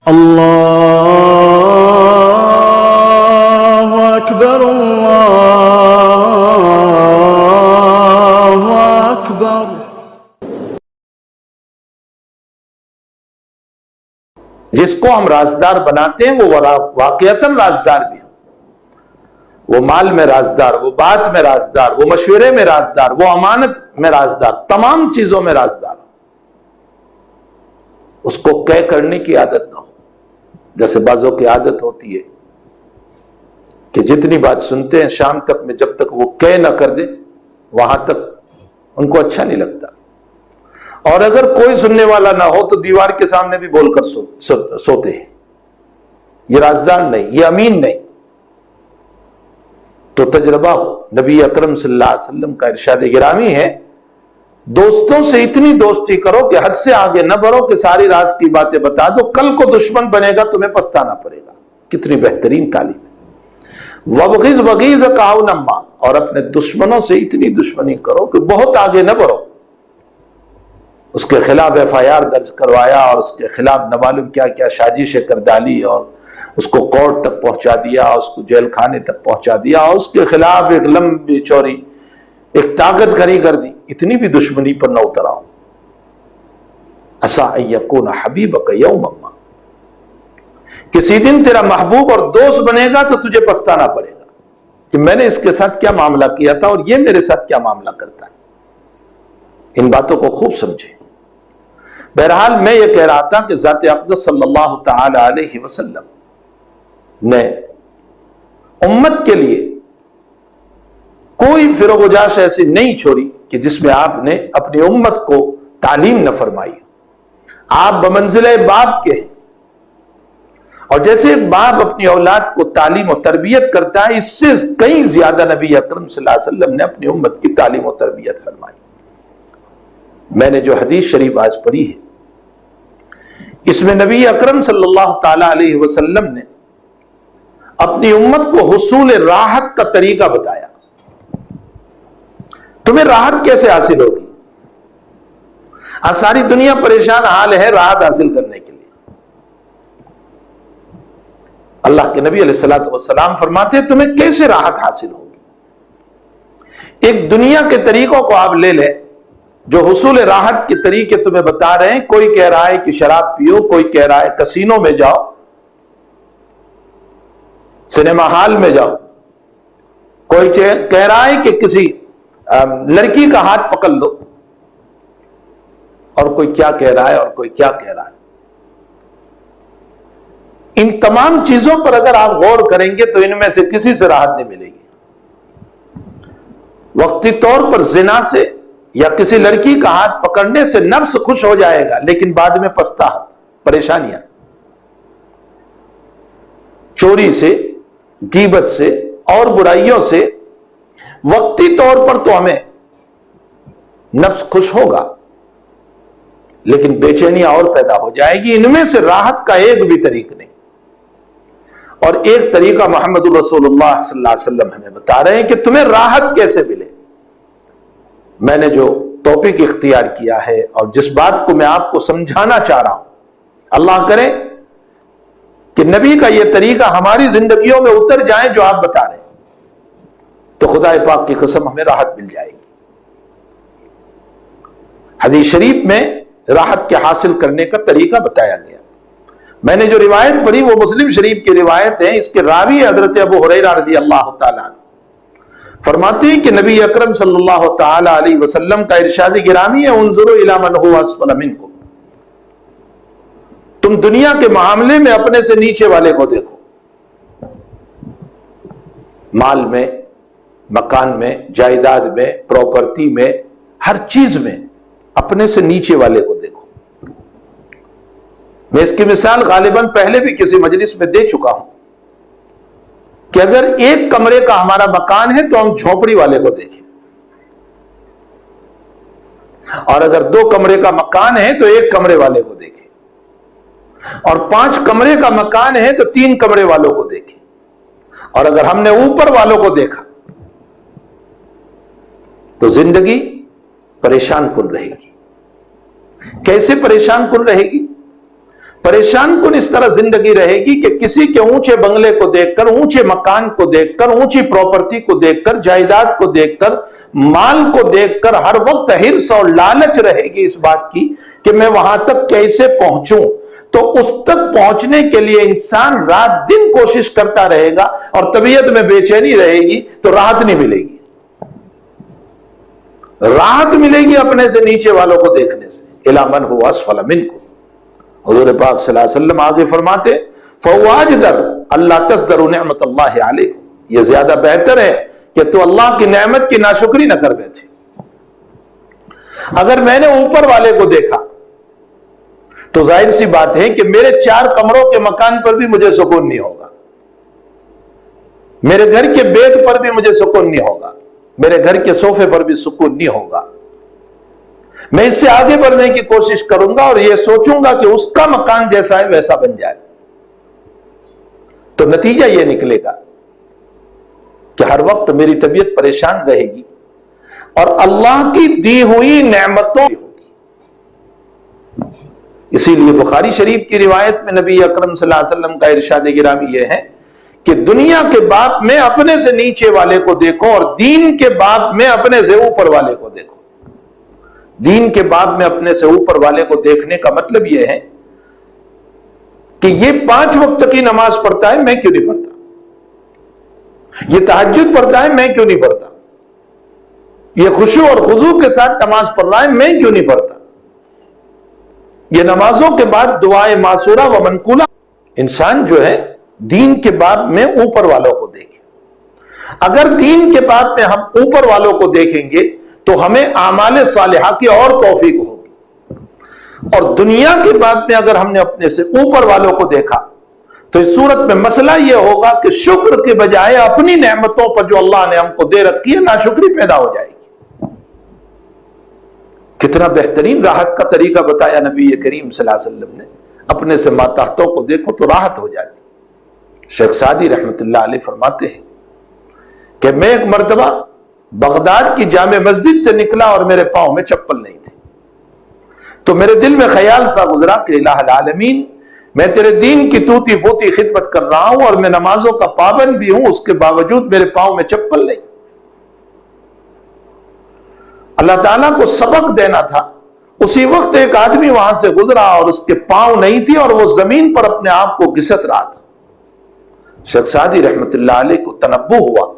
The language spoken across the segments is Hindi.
अल्लाहु अकबर, अल्लाहु अकबर। जिसको हम राजदार बनाते हैं वो वाकईतन राजदार भी है। वो माल में राजदार, वो बात में राजदार, वो मशवरे में राजदार, वो अमानत में राजदार, तमाम चीजों में राजदार। उसको कह करने की आदत ना हो। जैसे बाजों की आदत होती है कि जितनी बात सुनते हैं शाम तक में, जब तक वो कह ना कर दे वहां तक उनको अच्छा नहीं लगता। और अगर कोई सुनने वाला ना हो तो दीवार के सामने भी बोलकर सोते हैं। ये राजदार नहीं, ये अमीन नहीं। तो तजर्बा हो। नबी अकरम सल्लल्लाहु अलैहि वसल्लम का इरशाद गिरामी है, दोस्तों से इतनी दोस्ती करो कि हद से आगे न बढ़ो कि सारी राज की बातें बता दो, कल को दुश्मन बनेगा तुम्हें पछताना पड़ेगा। कितनी बेहतरीन तालीम। वबगीज वगीज काऊ नम्मा, और अपने दुश्मनों से इतनी दुश्मनी करो कि बहुत आगे न बढ़ो। उसके खिलाफ FIR दर्ज करवाया और उसके खिलाफ न मालूम क्या क्या साजिशें कर डाली और उसको कोर्ट तक पहुंचा दिया, उसको जेल खाने तक पहुंचा दिया, और उसके खिलाफ एक लंबी चौड़ी एक ताकत खड़ी कर दी। इतनी भी दुश्मनी पर न उतराओ। असा यकून हबीबक यौम, किसी दिन तेरा महबूब और दोस्त बनेगा तो तुझे पछताना पड़ेगा कि मैंने इसके साथ क्या मामला किया था और ये मेरे साथ क्या मामला करता है। इन बातों को खूब समझे। बहरहाल मैं ये कह रहा था कि ज़ात अक़दस सल्लल्लाहु तआला अलैहि वसल्लम ने उम्मत के लिए कोई फिरोगुजाश ऐसी नहीं छोड़ी कि जिसमें आपने अपनी उम्मत को तालीम न फरमाई। आप बमंजिले बाप के, और जैसे एक बाप अपनी औलाद को तालीम और तरबियत करता है, इससे कहीं ज्यादा नबी अकरम सल्लल्लाहु अलैहि वसल्लम ने अपनी उम्मत की तालीम और तरबियत फरमाई। मैंने जो हदीस शरीफ आज पढ़ी है, इसमें नबी अकरम सल्लल्लाहु तआला अलैहि वसल्लम ने अपनी उम्मत को हुसूल राहत का तरीका बताया। तुम्हें राहत कैसे हासिल होगी? आज सारी दुनिया परेशान हाल है राहत हासिल करने के लिए। अल्लाह के नबी अलैहिस्सलातु वस्सलाम फरमाते हैं तुम्हें कैसे राहत हासिल होगी। एक दुनिया के तरीकों को आप ले लें जो हुसूल राहत के तरीके तुम्हें बता रहे हैं। कोई कह रहा है कि शराब पियो, कोई कह रहा है कसीनो में जाओ, सिनेमा हॉल में जाओ, कोई कह रहा है कि किसी लड़की का हाथ पकड़ लो, और कोई क्या कह रहा है और कोई क्या कह रहा है। इन तमाम चीजों पर अगर आप गौर करेंगे तो इनमें से किसी से राहत नहीं मिलेगी। वक्ती तौर पर जिना से या किसी लड़की का हाथ पकड़ने से नफ्स खुश हो जाएगा, लेकिन बाद में पछताहत, परेशानियां। चोरी से, गीबत से और बुराइयों से वक्ती तौर पर तो हमें नफ्स खुश होगा, लेकिन बेचैनियां और पैदा हो जाएगी। इनमें से राहत का एक भी तरीका नहीं। और एक तरीका मोहम्मद रसूलुल्लाह सल्लल्लाहु अलैहि वसल्लम हमें बता रहे हैं कि तुम्हें राहत कैसे मिले। मैंने जो टॉपिक इख्तियार किया है और जिस बात को मैं आपको समझाना चाह रहा हूं, अल्लाह करे कि नबी का यह तरीका हमारी जिंदगियों में उतर जाए जो आप बता रहे हैं, तो खुदा पाक की कसम हमें राहत मिल जाएगी। हदीस शरीफ में राहत के हासिल करने का तरीका बताया गया। मैंने जो रिवायत पढ़ी वो मुस्लिम शरीफ की रिवायत है। इसके रावी हजरत अबू हुरैरा रज़ियल्लाहु ताला अन्हु फरमाते हैं कि नबी अकरम सल्लल्लाहु ताला अलैहि वसल्लम का इरशाद गिरामी है, उन्जुरु इला मन हुवा अस्फल मिनकुम, तुम दुनिया के मामले में अपने से नीचे वाले को देखो। माल में, मकान में, जायदाद में, प्रॉपर्टी में, हर चीज में अपने से नीचे वाले को देखो। मैं इसकी मिसाल गालिबन पहले भी किसी मजलिस में दे चुका हूं कि अगर एक कमरे का हमारा मकान है तो हम झोपड़ी वाले को देखें, और अगर 2 कमरे का मकान है तो 1 कमरे वाले को देखें, और 5 कमरे का मकान है तो 3 कमरे वालों को देखें। और अगर हमने ऊपर वालों को देखा तो जिंदगी परेशान कुन रहेगी। कैसे परेशान कुन रहेगी? परेशान कुन इस तरह जिंदगी रहेगी कि किसी के ऊंचे बंगले को देखकर, ऊंचे मकान को देखकर, ऊंची प्रॉपर्टी को देखकर, जायदाद को देखकर, माल को देखकर हर वक्त हिर्स और लालच रहेगी इस बात की कि मैं वहां तक कैसे पहुंचूं। तो उस तक पहुंचने के लिए इंसान रात दिन कोशिश करता रहेगा और तबीयत में बेचैनी रहेगी, तो राहत नहीं मिलेगी। राहत मिलेगी अपने से नीचे वालों को देखने से। इला मन हुवा अस्फल मिनकुम। हुजूर पाक सल्लल्लाहु अलैहि वसल्लम आगे फरमाते, फवाजदर अल्लाह तस्दरु निअमतल्लाहि अलैकुम, यह ज्यादा बेहतर है कि तू अल्लाह की नेमत की नाशुक्री न कर बैठे। अगर मैंने ऊपर वाले को देखा तो जाहिर सी बात है कि मेरे 4 कमरों के मकान पर भी मुझे सुकून नहीं होगा, मेरे घर के बेड पर भी मुझे सुकून नहीं होगा, मेरे घर के सोफे पर भी सुकून नहीं होगा। मैं इससे आगे बढ़ने की कोशिश करूंगा और यह सोचूंगा कि उसका मकान जैसा है वैसा बन जाए। तो नतीजा यह निकलेगा कि हर वक्त मेरी तबीयत परेशान रहेगी और अल्लाह की दी हुई नेमतों होगी। इसीलिए बुखारी शरीफ की रिवायत में नबी अकरम सल्लल्लाहु अलैहि वसल्लम का इरशाद गिरामी यह है कि दुनिया के बाप में अपने से नीचे वाले को देखो और दीन के बाप में अपने से ऊपर वाले को देखो। दीन के बाप में अपने से ऊपर वाले को देखने का मतलब यह है कि यह 5 वक्त की नमाज पढ़ता है, मैं क्यों नहीं पढ़ता? यह तहज्जुद पढ़ता है, मैं क्यों नहीं पढ़ता? यह खुशू और खुजू के साथ नमाज पढ़ रहा है, मैं क्यों नहीं पढ़ता? यह नमाजों के बाद दुआए मासूरा व मनकूला। इंसान जो है दीन के बाप में ऊपर वालों को देखे। अगर दीन के बाप में हम ऊपर वालों को देखेंगे तो हमें आमाले सालिहा की और तौफीक होगी। और दुनिया की बात में अगर हमने अपने से ऊपर वालों को देखा तो इस सूरत में मसला यह होगा कि शुक्र के बजाय अपनी नेमतों पर जो अल्लाह ने हमको दे रखी है नाशुक्री पैदा हो जाएगी। कितना बेहतरीन राहत का तरीका बताया नबी करीम सल्लल्लाहु अलैहि वसल्लम ने। अपने से मातहतों को देखो तो राहत हो जाती। शेख सादी रहमतुल्लाह अलैह फरमाते हैं कि मैं एक मर्तबा बगदाद की जामे मस्जिद से निकला और मेरे पांव में चप्पल नहीं थी, तो मेरे दिल में ख्याल सा गुजरा कि इलाहुल आलमीन, मैं तेरे दीन की तूती फूती खिदमत कर रहा हूं और मैं नमाजों का पाबंद भी हूं, उसके बावजूद मेरे पांव में चप्पल नहीं। अल्लाह ताला को सबक देना था। उसी वक्त एक आदमी वहां से गुजरा और उसके पांव नहीं थी और वो जमीन पर अपने आप को घिसट रहा था। शेख सादी रहमतुल्लाह अलैह को तनब्बु हुआ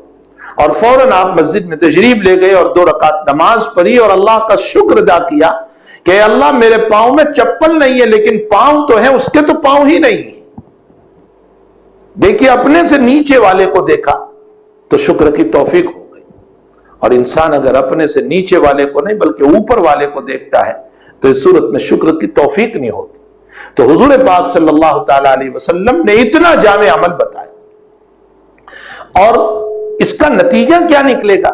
और फौरन आप मस्जिद में तशरीफ ले गए और 2 रकात नमाज पढ़ी और अल्लाह का शुक्र अदा किया कि अल्लाह मेरे पांव में चप्पल नहीं है लेकिन पांव तो है, उसके तो पांव ही नहीं है। देखिए, अपने से नीचे वाले को देखा तो शुक्र की तौफीक हो गई। और इंसान अगर अपने से नीचे वाले को नहीं बल्कि ऊपर वाले को देखता है तो इस सूरत में शुक्र की तौफीक नहीं होती। तो हुजूर पाक सल्लल्लाहु ताला अलैहि वसल्लम ने इतना जामे अमल बताया और इसका नतीजा क्या निकलेगा?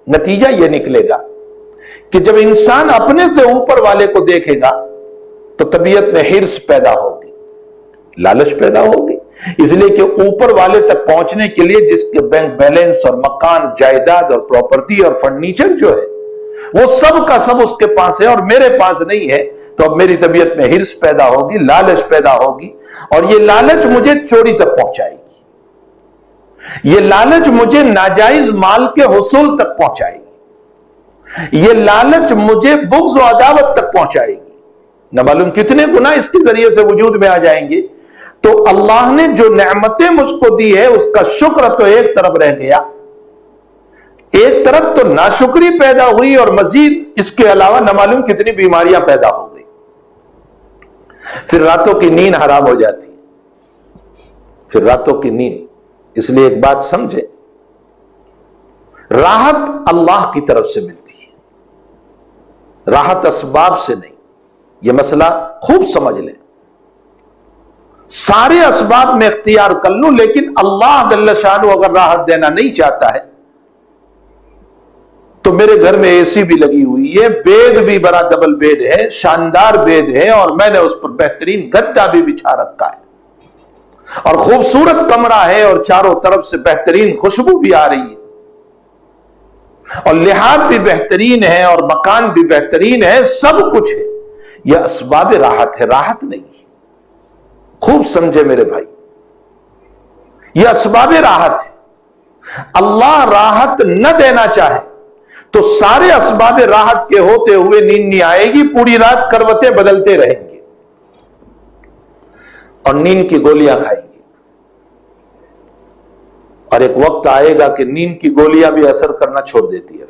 नतीजा यह निकलेगा कि जब इंसान अपने से ऊपर वाले को देखेगा तो तबीयत में हिर्स पैदा होगी, लालच पैदा होगी। इसलिए कि ऊपर वाले तक पहुंचने के लिए जिसके बैंक बैलेंस और मकान, जायदाद और प्रॉपर्टी और फर्नीचर जो है वो सब का सब उसके पास है और मेरे पास नहीं है, तो अब मेरी तबीयत में हिर्स पैदा होगी, लालच पैदा होगी और ये लालच मुझे चोरी तक पहुंचाएगी, ये लालच मुझे नाजायज माल के हुसूल तक पहुंचाएगी, ये लालच मुझे बुग़्ज़ और अदावत तक पहुंचाएगी। न मालूम कितने गुनाह इसके जरिए से वजूद में आ जाएंगे। तो अल्लाह ने जो नेमतें मुझको दी है उसका शुक्र तो एक तरफ रह गया, एक तरफ तो नाशुक्री पैदा हुई और मजीद इसके अलावा न मालूम कितनी बीमारियां पैदा हो गई। फिर रातों की नींद हराम हो जाती, फिर रातों की नींद। इसलिए एक बात समझे, राहत अल्लाह की तरफ से मिलती है, राहत असबाब से नहीं। यह मसला खूब समझ लें। सारे असबाब में इख्तियार कर लूं लेकिन अल्लाह जल्ल शानु अगर राहत देना नहीं चाहता है तो मेरे घर में एसी भी लगी हुई है, बेड भी बड़ा डबल बेड है, शानदार बेड है और मैंने उस पर बेहतरीन गद्दा भी बिछा रखा है और खूबसूरत कमरा है और चारों तरफ से बेहतरीन खुशबू भी आ रही है और लिहाज भी बेहतरीन है और मकान भी बेहतरीन है, सब कुछ है। यह असबाब राहत है, राहत नहीं है। खूब समझे मेरे भाई, यह असबाब राहत है। अल्लाह राहत न देना चाहे तो सारे असबाब राहत के होते हुए नींद नहीं आएगी, पूरी रात करवतें बदलते रहेंगे और नींद की गोलियां खाएंगे। और एक वक्त आएगा कि नींद की गोलियां भी असर करना छोड़ देती है,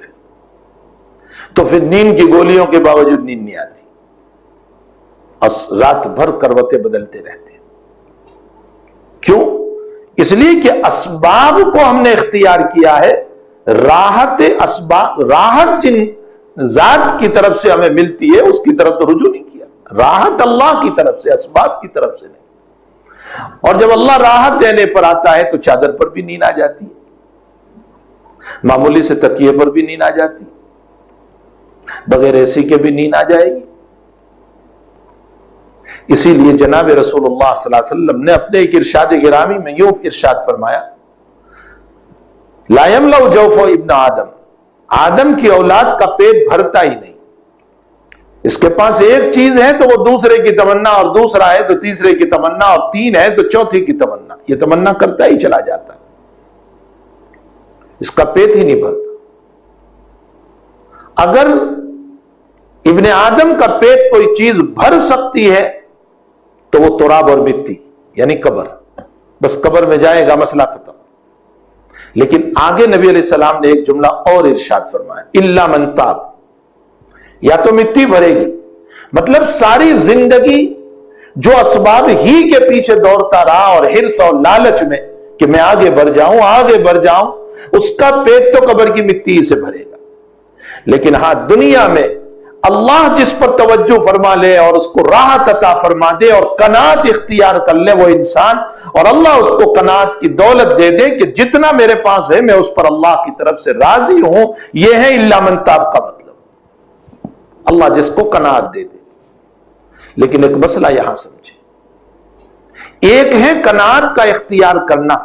फिर नींद की गोलियों के बावजूद नींद नहीं आती और रात भर करवतें बदलते रहते हैं। क्यों? इसलिए कि असबाब को हमने इख्तियार किया है। राहत असबाब, राहत जिन जात की तरफ से हमें मिलती है उसकी तरफ तो रुजू नहीं किया। राहत अल्लाह की तरफ से, असबाब की तरफ से नहीं। और जब अल्लाह राहत देने पर आता है तो चादर पर भी नींद आ जाती है, मामूली से तकिए पर भी नींद आ जाती है, बगैर एसी के भी नींद आ जाएगी। इसीलिए जनाब रसूलुल्लाह सल्लल्लाहु अलैहि वसल्लम ने अपने एक इरशाद गिरामी में यूं इरशाद फरमाया, ला यमलउ जौफ़ इब्न आदम, आदम की औलाद का पेट भरता ही नहीं। इसके पास एक चीज है तो वो दूसरे की तमन्ना, और दूसरा है तो तीसरे की तमन्ना, और तीन है तो चौथी की तमन्ना। ये तमन्ना करता ही चला जाता है, इसका पेट ही नहीं भरता। अगर इब्ने आदम का पेट कोई चीज भर सकती है तो वो तुराब और मिट्टी यानी कब्र, बस कब्र में जाएगा, मसला खत्म। लेकिन आगे नबी अलैहिस्सलाम ने एक जुमला और इरशाद फरमाया, इल्ला मन ताब, या तो मिट्टी भरेगी, मतलब सारी जिंदगी जो असबाब ही के पीछे दौड़ता रहा और हिर्स और लालच में कि मैं आगे बढ़ जाऊं, आगे बढ़ जाऊं, उसका पेट तो कब्र की मिट्टी से भरेगा। लेकिन हां, दुनिया में अल्लाह जिस पर तवज्जो फरमा ले और उसको राहत अता फरमा दे और कनात इख्तियार कर ले वो इंसान, और अल्लाह उसको कनात की दौलत दे दे कि जितना मेरे पास है मैं उस पर अल्लाह की तरफ से राजी हूं, यह है इल्ला मन ताब का मतलब। अल्लाह जिसको कनात दे दे। लेकिन एक मसला यहां समझे, एक है कनात का इख्तियार करना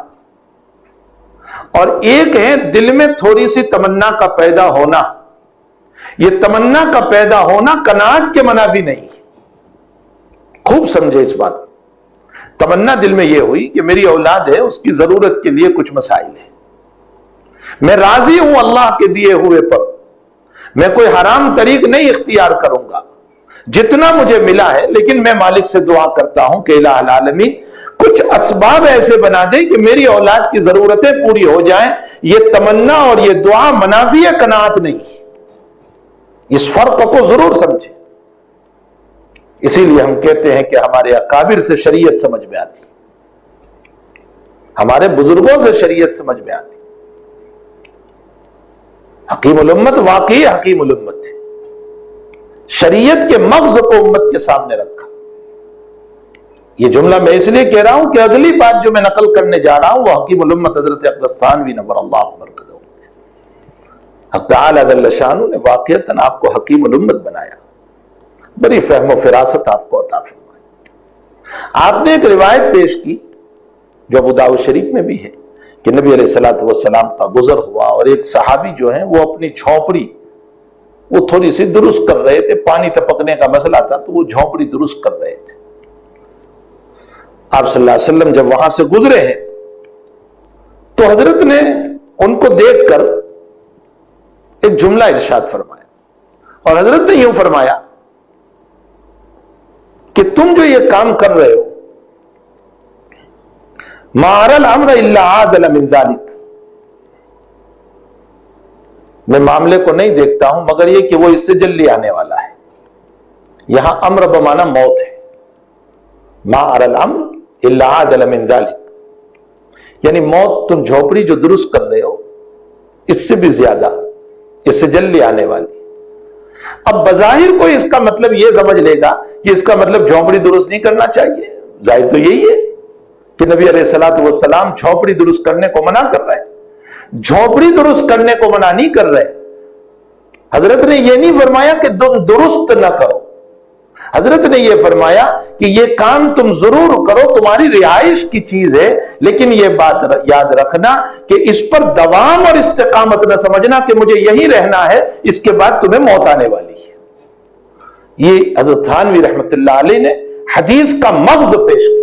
और एक है दिल में थोड़ी सी तमन्ना का पैदा होना। यह तमन्ना का पैदा होना कनात के मनाफी नहीं। खूब समझे इस बात को। तमन्ना दिल में यह हुई कि मेरी औलाद है, उसकी जरूरत के लिए कुछ मसाइल है, मैं राजी हूं अल्लाह के दिए हुए पर, मैं कोई हराम तरीक नहीं इख्तियार करूंगा, जितना मुझे मिला है, लेकिन मैं मालिक से दुआ करता हूं कि इलाहुल आलमीन कुछ असबाब ऐसे बना दे कि मेरी औलाद की जरूरतें पूरी हो जाएं। यह तमन्ना और यह दुआ मनाफी कनात नहीं। इस फर्क को जरूर समझे। इसीलिए हम कहते हैं कि हमारे अकाबिर से शरीयत समझ में आती, हमारे बुजुर्गों से शरीयत समझ में आती। हकीमुल उम्मत वाकई हकीमुल उम्मत थे, शरीयत के मग़ज़ को उम्मत के सामने रखा। यह जुमला मैं इसलिए कह रहा हूं कि अगली बात जो मैं नकल करने जा रहा हूं वह हकीमुल उम्मत हज़रत अक़दस थानवी नव्वरल्लाहु बरकतहू हक़ तआला जल्ल शानु ने वाक़अतन आपको हकीमुल उम्मत बनाया, बड़ी फहम फिरासत आपको अता फरमाई। आपने एक रिवायत पेश की जो अबू दाऊद शरीफ में भी है कि नबी अलैहिस्सलातु वस्सलाम का गुजर हुआ और एक सहाबी जो है वो अपनी झोंपड़ी वो थोड़ी सी दुरुस्त कर रहे थे, पानी टपकने का मसला था तो वो झोंपड़ी दुरुस्त कर रहे थे। आप सल्लल्लाहु अलैहि वसल्लम जब वहां से गुजरे हैं तो हजरत ने उनको देखकर एक जुमला इरशाद फरमाया और हजरत ने यूं फरमाया कि तुम जो ये काम कर रहे हो, मारल अम्र इल्ला आजल मिन ज़ालिक, मैं मामले को नहीं देखता हूं मगर ये कि वो इससे जल्दी आने वाला है। यहां अम्र बमाना मौत है। मारल अम्र इल्ला आजल मिन ज़ालिक, यानी मौत तुम झोपड़ी जो दुरुस्त कर रहे हो इससे भी ज्यादा, इससे जल्दी आने वाली। अब बजाहिर कोई इसका मतलब यह समझ लेगा कि इसका मतलब झोपड़ी दुरुस्त नहीं करना चाहिए। जाहिर तो यही है कि नबी अलैहिस्सलातु वस्सलाम झोपड़ी दुरुस्त करने को मना कर रहे हैं। झोपड़ी दुरुस्त करने को मना नहीं कर रहे। हजरत ने यह नहीं फरमाया कि तुम दुरुस्त ना करो, हजरत ने यह फरमाया कि यह काम तुम जरूर करो, तुम्हारी रिहाइश की चीज है, लेकिन यह बात याद रखना कि इस पर दवाम और इस्तिकामत न समझना कि मुझे यही रहना है, इसके बाद तुम्हें मौत आने वाली है। ये हजरत थानवी रहमतुल्लाह अलैह ने हदीस का मग़ज़ पेश किया।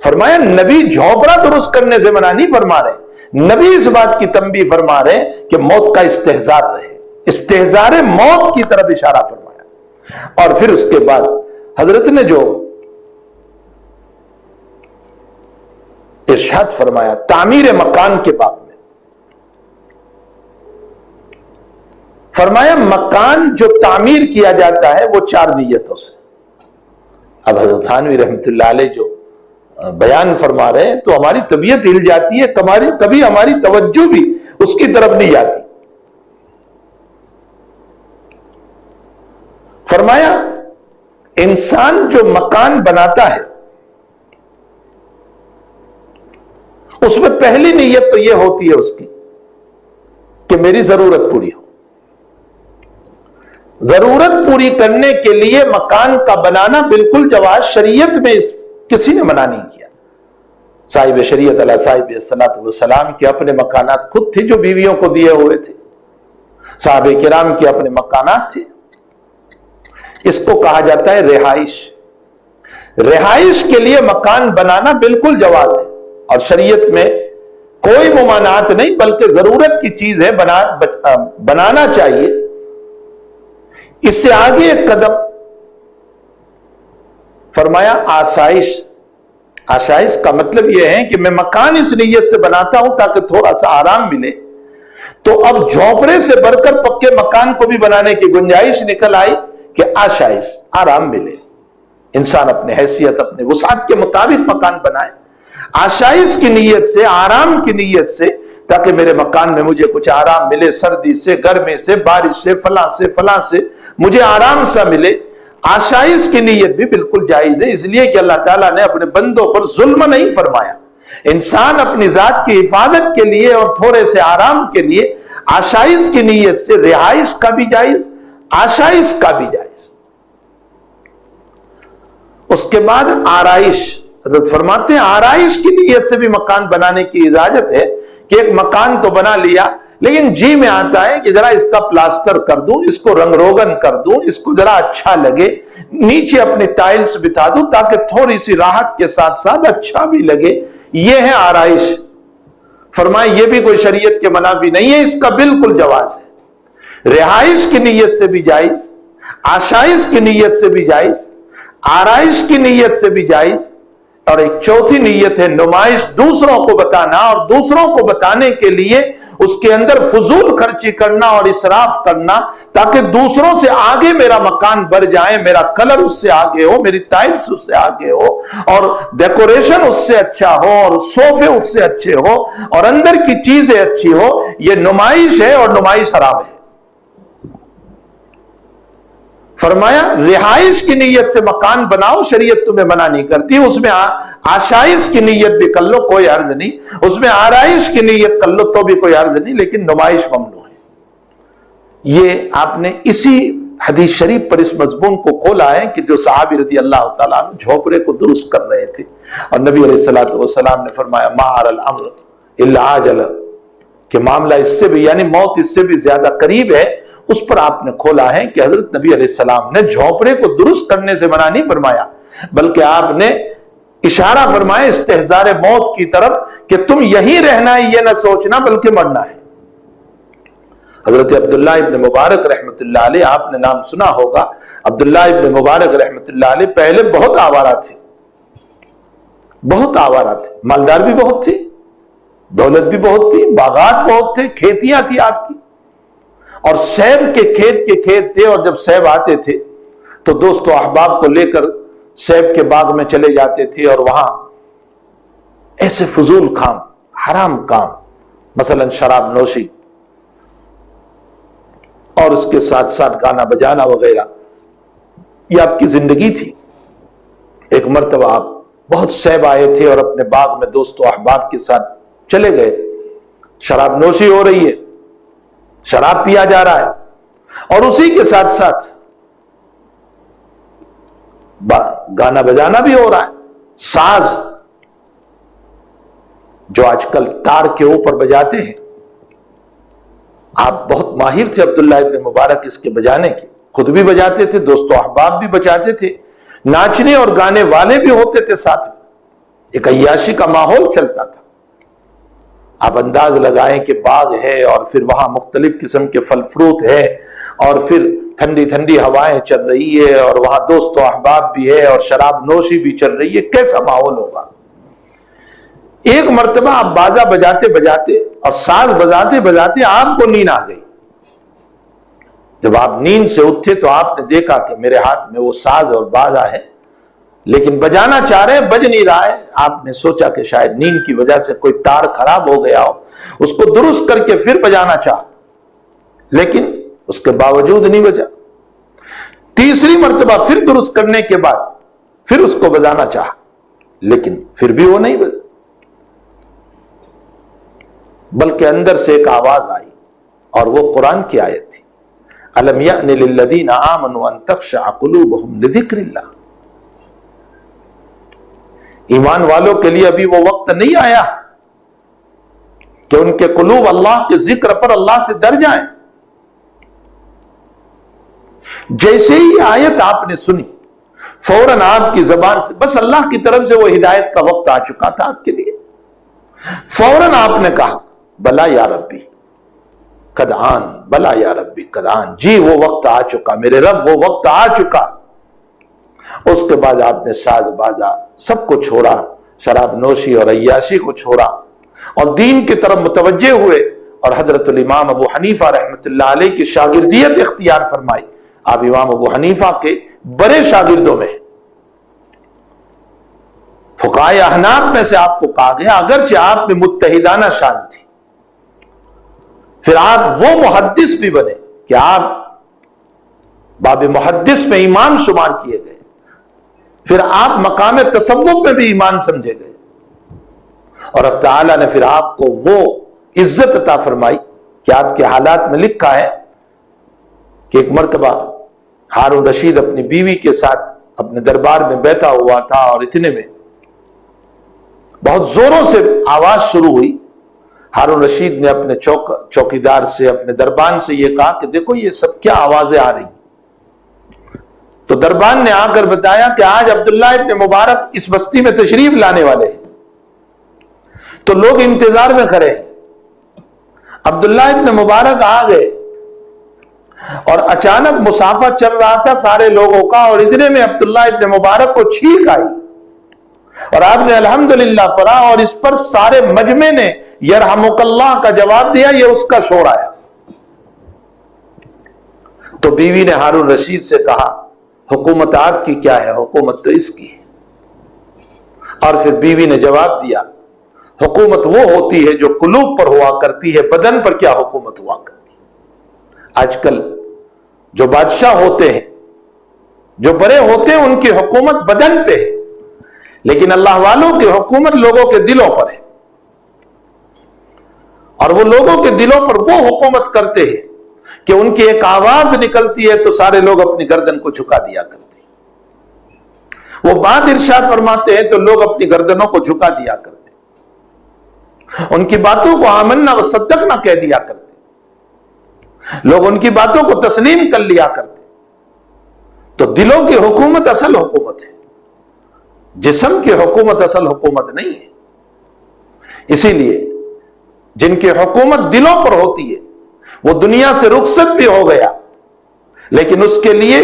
फरमाया नबी झोपड़ा दुरुस्त करने से मना नहीं फरमा रहे, नबी इस बात की तंबीह फरमा रहे कि मौत का इस्तेहजार रहे, इस्तेहजारे मौत की तरफ इशारा फरमाया। और फिर उसके बाद हजरत ने जो इरशाद फरमाया तामीर मकान के बाब में, फरमाया मकान जो तामीर किया जाता है वो 4 नीयतों से। अब हजरत थानवी रहमतुल्लाह अलैह जो बयान फरमा रहे हैं तो हमारी तबीयत हिल जाती है, कभी हमारी तवज्जो भी उसकी तरफ नहीं जाती। फरमाया इंसान जो मकान बनाता है उसमें पहली नीयत तो यह होती है उसकी कि मेरी जरूरत पूरी हो। जरूरत पूरी करने के लिए मकान का बनाना बिल्कुल जवाज, शरीयत में किसी ने मना नहीं किया। साहिब शरीयत अला साहिब सलात वसलाम के अपने मकानात खुद थे जो बीवियों को दिए हुए थे, साहबे किराम के अपने मकानात थे। इसको कहा जाता है रिहाइश। रिहाइश के लिए मकान बनाना बिल्कुल जवाज है और शरीयत में कोई मुमानात नहीं, बल्कि जरूरत की चीज है, बनाना चाहिए। इससे आगे एक कदम फरमाया आसाइश। आसाइश का मतलब यह है कि मैं मकान इस नीयत से बनाता हूं ताकि थोड़ा सा आराम मिले। तो अब झोपड़े से बढ़कर पक्के मकान को भी बनाने की गुंजाइश निकल आई कि आशाइश, आराम मिले, इंसान अपने हैसियत अपने वसात के मुताबिक मकान बनाए। आशाइश की नीयत से, आराम की नीयत से, ताकि मेरे मकान में मुझे कुछ आराम मिले, सर्दी से, गर्मी से, बारिश से, फला से मुझे आराम सा मिले। आशाइश की नीयत भी बिल्कुल जायज है, इसलिए कि अल्लाह ताला ने अपने बंदों पर जुल्म नहीं फरमाया। इंसान अपनी जात की हिफाजत के लिए और थोड़े से आराम के लिए आशाइश की नीयत से रिहाइश का भी जायज, आशाइश का भी जायज। उसके बाद आराइश, हज़रत फरमाते हैं आराइश की नीयत से भी मकान बनाने की इजाजत है कि एक मकान तो बना लिया लेकिन जी में आता है कि जरा इसका प्लास्टर कर दूं, इसको रंग रोगन कर दूं, इसको जरा अच्छा लगे, नीचे अपने टाइल्स बिठा दूं ताकि थोड़ी सी राहत के साथ साथ अच्छा भी लगे। यह है आराइश। फरमाए यह भी कोई शरीयत के मनाफी नहीं है, इसका बिल्कुल जवाज है। रिहाइश की नीयत से भी जायज, आशाइश की नीयत से भी जायज, आराइश की नीयत से भी जायज। और एक चौथी नीयत है नुमाइश, दूसरों को बताना और दूसरों को बताने के लिए उसके अंदर फजूल खर्ची करना और इसराफ करना ताकि दूसरों से आगे मेरा मकान बढ़ जाए, मेरा कलर उससे आगे हो, मेरी टाइल्स उससे आगे हो और डेकोरेशन उससे अच्छा हो और सोफे उससे अच्छे हो और अंदर की चीजें अच्छी हो। यह नुमाइश है और नुमाइश हराम है। फरमाया रिहाइश की नीयत से मकान बनाओ, शरीयत तुम्हें मना नहीं करती, उसमें आशाइश की नीयत भी कर लो कोई अर्ज नहीं, उसमें आराइश की नीयत कर लो तो भी कोई अर्ज नहीं, लेकिन नुमाइश ममनू है। ये आपने इसी हदीस शरीफ पर इस मजमून को खोला है कि जो सहाबी रज़ी अल्लाह तआला अन्हु झोपड़े को दुरुस्त कर रहे थे और नबी अलैहिस्सलातु वस्सलाम ने फरमाया मा अरल अम्र इल्ला अजल, कि मामला इससे भी यानी मौत इससे भी ज्यादा करीब है। उस पर आपने खोला है कि हजरत नबी अलैहिस्सलाम ने झोपड़े को दुरुस्त करने से मना नहीं फरमाया, बल्कि आपने इशारा फरमाया इस्तेहज़ारे मौत की तरफ कि तुम यहीं रहना है, यह ना सोचना बल्कि मरना है। हजरत अब्दुल्लाह इब्न मुबारक रहमतुल्लाह अलैह, आपने नाम सुना होगा, अब्दुल्लाह इब्न मुबारक रहमतुल्लाह अलैह पहले बहुत आवारा थे, बहुत आवारा थे, मालदार भी बहुत थे, दौलत भी बहुत थी, बागात बहुत थे, खेतियां थी आपकी और सेब के खेत थे। और जब सेब आते थे तो दोस्तों अहबाब को लेकर सेब के बाग में चले जाते थे और वहां ऐसे फजूल काम, हराम काम, मसलन शराब नोशी और उसके साथ साथ गाना बजाना वगैरह, ये आपकी जिंदगी थी। एक मर्तबा आप बहुत सेब आए थे और अपने बाग में दोस्तों अहबाब के साथ चले गए, शराब नोशी हो रही है, शराब पिया जा रहा है और उसी के साथ साथ गाना बजाना भी हो रहा है। साज जो आजकल तार के ऊपर बजाते हैं, आप बहुत माहिर थे अब्दुल्लाह इब्न मुबारक इसके बजाने के, खुद भी बजाते थे, दोस्तों अहबाब भी बजाते थे, नाचने और गाने वाले भी होते थे साथ में। एक अय्याशी का माहौल चलता था। आप अंदाज लगाएं कि बाग है और फिर वहां मुख्तलिफ किस्म के फल फ्रूट है और फिर ठंडी ठंडी हवाएं चल रही है और वहां दोस्तों अहबाब भी है और शराब नोशी भी चल रही है, कैसा माहौल होगा। एक मर्तबा आप बाजा बजाते बजाते और साज बजाते बजाते आपको नींद आ गई। जब आप नींद से उठे तो आपने देखा कि मेरे हाथ में वो साज और बाजा है, लेकिन बजाना चाह रहे हैं, बज नहीं रहा है। आपने सोचा कि शायद नींद की वजह से कोई तार खराब हो गया हो, उसको दुरुस्त करके फिर बजाना चाह, लेकिन उसके बावजूद नहीं बजा। तीसरी मर्तबा फिर दुरुस्त करने के बाद फिर उसको बजाना चाह, लेकिन फिर भी वो नहीं बजा। बल्कि अंदर से एक आवाज आई और वो कुरान की आयत थी, अलम यानि लिल्लज़ीना आमनू अन तख़शअ क़ुलूबुहुम लिज़िक्रिल्लाह। ईमान वालों के लिए अभी वो वक्त नहीं आया कि उनके कुलूब अल्लाह के जिक्र पर अल्लाह से डर जाएं। जैसे ही आयत आपने सुनी, फौरन आपकी जबान से बस अल्लाह की तरफ से वो हिदायत का वक्त आ चुका था आपके लिए। फौरन आपने कहा बला या रब्बी कद आन, बला या रब्बी कद आन, जी वो वक्त आ चुका मेरे रब, वो वक्त आ चुका। उसके बाद आपने साज बाजा सबको छोड़ा, शराब नोशी और अय्याशी को छोड़ा और दीन की तरफ मुतवज्जे हुए और हजरतुल इमाम अबू हनीफा रहमतुल्लाह अलैह की शागिर्दियत इख्तियार फरमाई। आप इमाम अबू हनीफा के बड़े शागिर्दों में, फुकाए अहनाफ में से आपको कहा गया, अगरचे आप में मुत्तहिदाना शान थी। फिर आप वो मुहद्दिस भी बने कि आप बाब मुहद्दिस में इमाम शुमार किए गए। फिर आप मकाम तसव्वुफ में भी इमाम समझे गए और अब ताला ने फिर आपको वो इज्जत अता फरमाई कि आपके हालात में लिखा है कि एक मर्तबा हारून रशीद अपनी बीवी के साथ अपने दरबार में बैठा हुआ था और इतने में बहुत जोरों से आवाज शुरू हुई। हारून रशीद ने अपने चौकीदार से, अपने दरबान से यह कहा कि देखो ये सब क्या आवाजें आ रही। तो दरबान ने आकर बताया कि आज अब्दुल्ला इब्न मुबारक इस बस्ती में तशरीफ लाने वाले हैं, तो लोग इंतजार में खड़े हैं। अब्दुल्ला इब्न मुबारक आ गए और अचानक मुसाफा चल रहा था सारे लोगों का और इतने में अब्दुल्ला इब्न मुबारक को छींक आई और आपने अल्हम्दुलिल्लाह पढ़ा और इस पर सारे मजमे ने यरहमुकल्लाह का जवाब दिया, ये उसका शोर आया। तो बीवी ने हारून रशीद से कहा हुकूमत आपकी क्या है, हुकूमत तो इसकी है। और फिर बीवी ने जवाब दिया हुकूमत वो होती है जो कुलूब पर हुआ करती है, बदन पर क्या हुकूमत हुआ करती है। आजकल जो बादशाह होते हैं, जो बड़े होते हैं, उनकी हुकूमत बदन पे है, लेकिन अल्लाह वालों की हुकूमत लोगों के दिलों पर है और वो लोगों के दिलों पर वो हुकूमत करते हैं कि उनकी एक आवाज निकलती है तो सारे लोग अपनी गर्दन को झुका दिया करते हैं। वो बात इरशाद फरमाते हैं तो लोग अपनी गर्दनों को झुका दिया करते, उनकी बातों को आमन्ना व सद्दक़ना कह दिया करते, लोग उनकी बातों को तस्लीम कर लिया करते। तो दिलों की हुकूमत असल हुकूमत है, जिस्म की हुकूमत असल हुकूमत नहीं है। इसीलिए जिनकी हुकूमत दिलों पर होती है वो दुनिया से रुखसत भी हो गया, लेकिन उसके लिए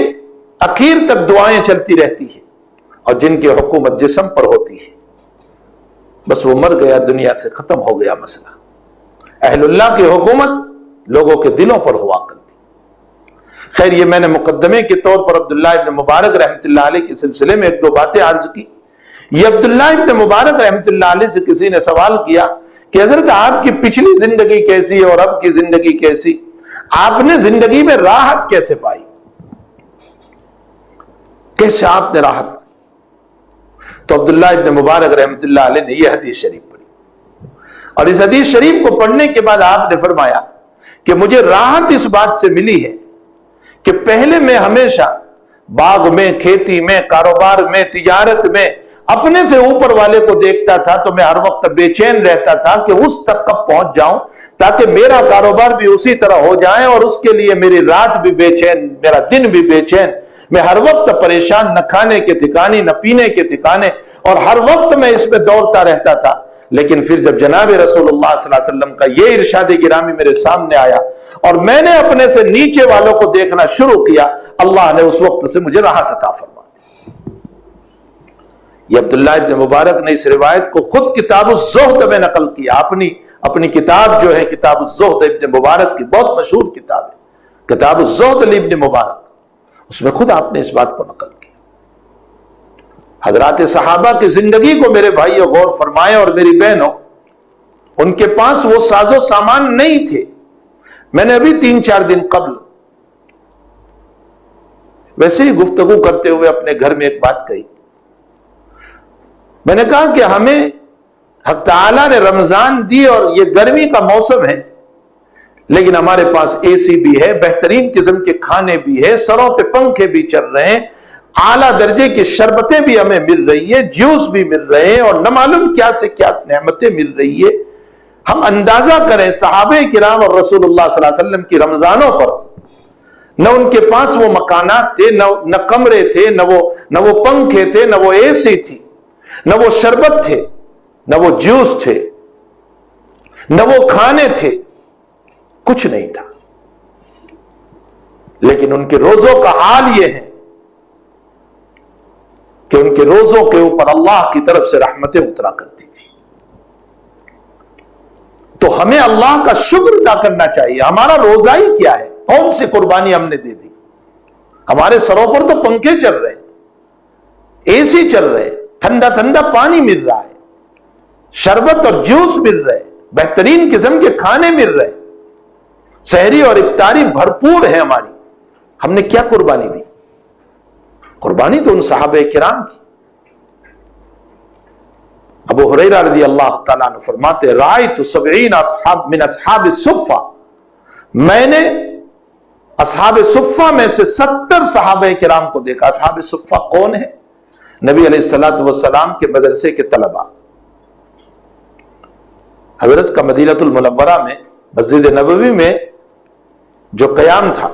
आखिर तक दुआएं चलती रहती है। और जिनकी हुकूमत जिस्म पर होती है बस वो मर गया, दुनिया से खत्म हो गया मसला। अहलुल्लाह की हुकूमत लोगों के दिलों पर हुआ करती। खैर, ये मैंने मुकद्दमे के तौर पर अब्दुल्ला इब्न मुबारक रहमतुल्लाह अलैह के सिलसिले में एक दो बातें अर्ज की। ये अब्दुल्ला इब्न मुबारक रहमतुल्लाह अलैह से किसी ने सवाल किया कि हजरत आपकी पिछली जिंदगी कैसी है और अब की जिंदगी कैसी, आपने जिंदगी में राहत कैसे पाई, कैसे आपने राहत पाई? तो अब्दुल्ला इब्न मुबारक रहमतुल्लाह अलैह ने यह हदीस शरीफ पढ़ी और इस हदीस शरीफ को पढ़ने के बाद आपने फरमाया कि मुझे राहत इस बात से मिली है कि पहले मैं हमेशा बाग में, खेती में, कारोबार में, तिजारत में अपने से ऊपर वाले को देखता था तो मैं हर वक्त बेचैन रहता था कि उस तक कब पहुंच जाऊं ताकि मेरा कारोबार भी उसी तरह हो जाए और उसके लिए मेरी रात भी बेचैन, मेरा दिन भी बेचैन, मैं हर वक्त परेशान, न खाने के ठिकाने, न पीने के ठिकाने और हर वक्त मैं इस पे दौड़ता रहता था। लेकिन फिर जब जनाब रसूलुल्लाह सल्लल्लाहु अलैहि वसल्लम का ये इरशाद गिरामी मेरे सामने आया और मैंने अपने से नीचे वालों को देखना शुरू किया, अल्लाह ने उस वक्त से मुझे राहत अता फरमा दी। ये अब्दुल्लाह इब्न मुबारक ने इस रिवायत को खुद किताब-उज़-ज़ुहद में नकल किया। अपनी किताब जो है किताब-उज़-ज़ुहद इब्न मुबारक की बहुत मशहूर किताब है, किताब-उज़-ज़ुहद इब्न मुबारक, उसमें खुद आपने इस बात को नकल किया। हजरात सहाबा की जिंदगी को मेरे भाइयों गौर फरमाएं और मेरी बहनों, उनके पास वो साजो सामान नहीं थे। मैंने अभी 3-4 दिन कबल वैसे ही गुफ्तगू करते हुए अपने घर में एक बात कही। मैंने कहा कि हमें हक ताला ने रमजान दी और ये गर्मी का मौसम है, लेकिन हमारे पास एसी भी है, बेहतरीन किस्म के खाने भी है, सरों पे पंखे भी चल रहे हैं, आला दर्जे की शरबतें भी हमें मिल रही है, जूस भी मिल रहे हैं और न मालूम क्या से क्या नेमतें मिल रही है। हम अंदाजा करें सहाबे किराम और रसूलुल्लाह सल्लल्लाहु अलैहि वसल्लम की रमजानों पर न उनके पास वो मकानात थे, न कमरे थे, न वो पंखे थे, न वो एसी थी, न वो शरबत थे, न वो जूस थे, न वो खाने थे, कुछ नहीं था। लेकिन उनके रोजों का हाल यह है कि उनके रोजों के ऊपर अल्लाह की तरफ से रहमतें उतरा करती थी। तो हमें अल्लाह का शुक्र अदा करना चाहिए। हमारा रोजा ही क्या है, कौन सी कुर्बानी हमने दे दी। हमारे सरों पर तो पंखे चल रहे हैं, एसी चल रहे हैं, ठंडा ठंडा पानी मिल रहा है, शरबत और जूस मिल रहे, बेहतरीन किस्म के खाने मिल रहे, सहरी और इफ्तारी भरपूर है हमारी। हमने क्या कुर्बानी दी? कुर्बानी तो उन सहाबे किराम की। अबू हुरैरा रज़ी अल्लाह तआला अन्हु फरमाते, रायतु 70 असहाब मिन असहाब सुफ़्फ़ा, मैंने असहाब सुफ़्फ़ा में से 70 सहाबे किराम को देखा। असहाब सुफ़्फ़ा कौन है? नबी अलैहिस्सलातु वस्सलाम के मदरसे के तलबा। हजरत का मदीनतुल मुनव्वरा में मस्जिद नबवी में जो कयाम था,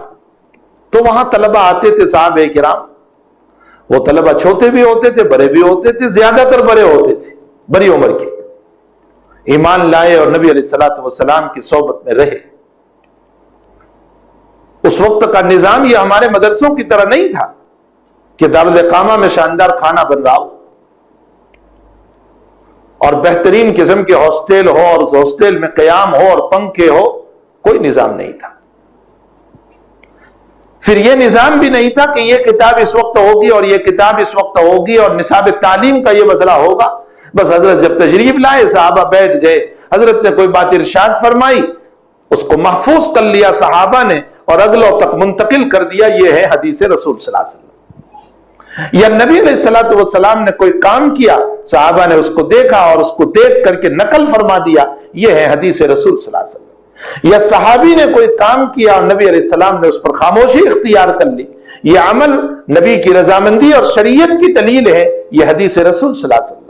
तो वहां तलबा आते थे सहाबे किराम। वो तलबा छोटे भी होते थे, बड़े भी होते थे, ज्यादातर बड़े होते थे, बड़ी उम्र के, ईमान लाए और नबी अलैहिस्सलातु वस्सलाम की सोबत में रहे। उस वक्त का निजाम यह हमारे मदरसों की तरह नहीं था कि दारुल इकामा में शानदार खाना बन रहा हो और बेहतरीन किस्म के हॉस्टल हो और उस हॉस्टल में कयाम हो और पंखे हो, कोई निजाम नहीं था। फिर यह निजाम भी नहीं था कि यह किताब इस वक्त होगी और यह किताब इस वक्त होगी और निसाब तालीम का यह मसला होगा। बस हजरत जब तशरीफ लाए, सहाबा बैठ गए, हजरत ने कोई बात इरशाद फरमाई, उसको महफूज कर लिया सहाबा ने और अगलों तक मुंतकिल कर दिया। यह है हदीस रसूल सल्लल्लाहु अलैहि वसल्लम। या नबी अलैहिस्सलातु वस्सलाम ने कोई काम किया, सहाबा ने उसको देखा और उसको देख करके नकल फरमा दिया, यह है हदीस रसूल सल्लल्लाहु अलैहि वसल्लम। या सहाबी ने कोई काम किया और नबी अलैहिस्सलाम ने उस पर खामोशी इख्तियार कर ली, यह अमल नबी की रजामंदी और शरीयत की दलील है, यह हदीस रसूल सल्लल्लाहु अलैहि वसल्लम।